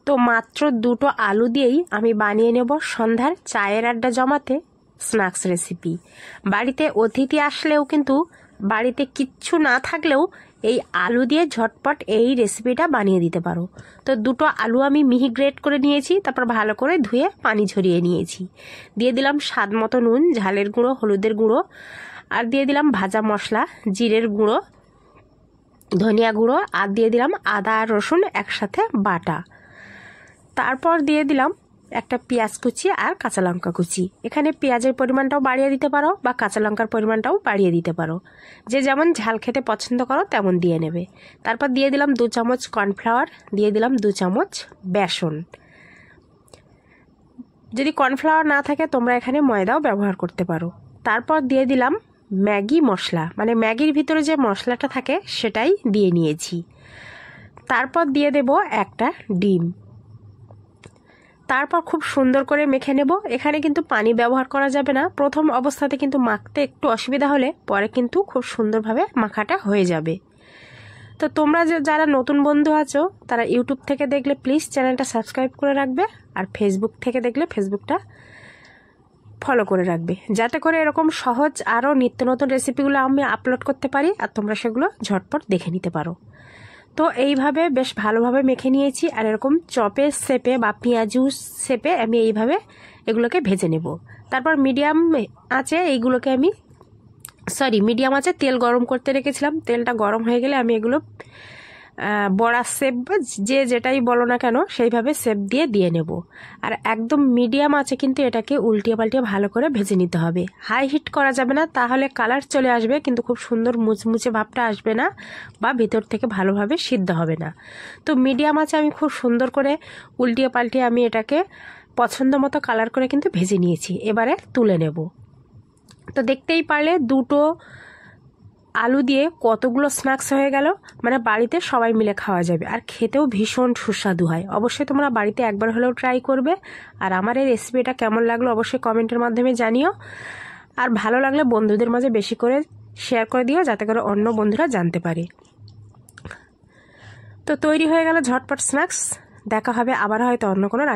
তো মাত্র দুটো আলু দিয়েই আমি বানিয়ে নেব সন্ধ্যার চায়ের আড্ডা জমাতে স্ন্যাক্স রেসিপি। বাড়িতে অতিথি আসলেও কিন্তু বাড়িতে কিচ্ছু না থাকলেও এই আলু দিয়ে ঝটপট এই রেসিপিটা বানিয়ে দিতে পারো। তো দুটো আলু আমি মিহি গ্রেট করে নিয়েছি, তারপর ভালো করে ধুয়ে পানি ঝরিয়ে নিয়েছি। দিয়ে দিলাম স্বাদ মতো নুন, ঝালের গুঁড়ো, হলুদের গুঁড়ো, আর দিয়ে দিলাম ভাজা মশলা, জিরের গুঁড়ো, ধনিয়া গুঁড়ো, আর দিয়ে দিলাম আদা আর রসুন একসাথে বাটা। তারপর দিয়ে দিলাম একটা পেঁয়াজ কুচি আর কাঁচা লঙ্কা কুচি। এখানে পেঁয়াজের পরিমাণটাও বাড়িয়ে দিতে পারো বা কাঁচা লঙ্কার পরিমাণটাও বাড়িয়ে দিতে পারো, যে যেমন ঝাল খেতে পছন্দ করো তেমন দিয়ে নেবে। তারপর দিয়ে দিলাম 2 চামচ কর্নফ্লাওয়ার, দিয়ে দিলাম 2 চামচ বেসন। যদি কর্নফ্লাওয়ার না থাকে তোমরা এখানে ময়দাও ব্যবহার করতে পারো। তারপর দিয়ে দিলাম ম্যাগি মশলা, মানে ম্যাগির ভিতরে যে মশলাটা থাকে সেটাই দিয়ে নিয়েছি। তারপর দিয়ে দেব একটা ডিম। তারপর খুব সুন্দর করে মেখে নেব। এখানে কিন্তু পানি ব্যবহার করা যাবে না। প্রথম অবস্থাতে কিন্তু মাখতে একটু অসুবিধা হলে পরে কিন্তু খুব সুন্দরভাবে মাখাটা হয়ে যাবে। তো তোমরা যারা নতুন বন্ধু আছো তারা ইউটিউব থেকে দেখলে প্লিজ চ্যানেলটা সাবস্ক্রাইব করে রাখবে, আর ফেসবুক থেকে দেখলে ফেসবুকটা ফলো করে রাখবে, যাতে করে এরকম সহজ আরও নিত্য নতুন রেসিপিগুলো আমি আপলোড করতে পারি আর তোমরা সেগুলো ঝটপট দেখে নিতে পারো। তো এইভাবে বেশ ভালোভাবে মেখে নিয়েছি, আর এরকম চপের শেপে বা পেঁয়াজু শেপে আমি এইভাবে এগুলোকে ভেজে নেব। তারপর মিডিয়াম আঁচে তেল গরম করতে রেখেছিলাম। তেলটা গরম হয়ে গেলে আমি এগুলো বড়া শেপ বা যে যেটাই বলো না কেন সেইভাবে শেপ দিয়ে নেব। আর একদম মিডিয়াম আঁচে কিন্তু এটাকে উল্টিয়ে পাল্টিয়ে ভালো করে ভেজে নিতে হবে। হাই হিট করা যাবে না, তাহলে কালার চলে আসবে কিন্তু খুব সুন্দর মুচমুচে ভাবটা আসবে না বা ভিতর থেকে ভালোভাবে সিদ্ধ হবে না। তো মিডিয়াম আঁচে আমি খুব সুন্দর করে উল্টিয়ে পাল্টিয়ে আমি এটাকে পছন্দ মতো কালার করে কিন্তু ভেজে নিয়েছি। এবারে তুলে নেব। তো দেখতেই পারলে দুটো আলু দিয়ে কতগুলো স্ন্যাক্স হয়ে গেল, মানে বাড়িতে সবাই মিলে খাওয়া যাবে আর খেতেও ভীষণ সুস্বাদু হয়। অবশ্যই তোমরা বাড়িতে একবার হলেও ট্রাই করবে। আর আমার এই রেসিপিটা কেমন লাগলো অবশ্যই কমেন্টের মাধ্যমে জানিও, আর ভালো লাগলে বন্ধুদের মাঝে বেশি করে শেয়ার করে দিও, যাতে করে অন্য বন্ধুরা জানতে পারে। তো তৈরি হয়ে গেল ঝটপট স্ন্যাক্স। দেখা হবে আবার হয়তো অন্য কোনো রান্না।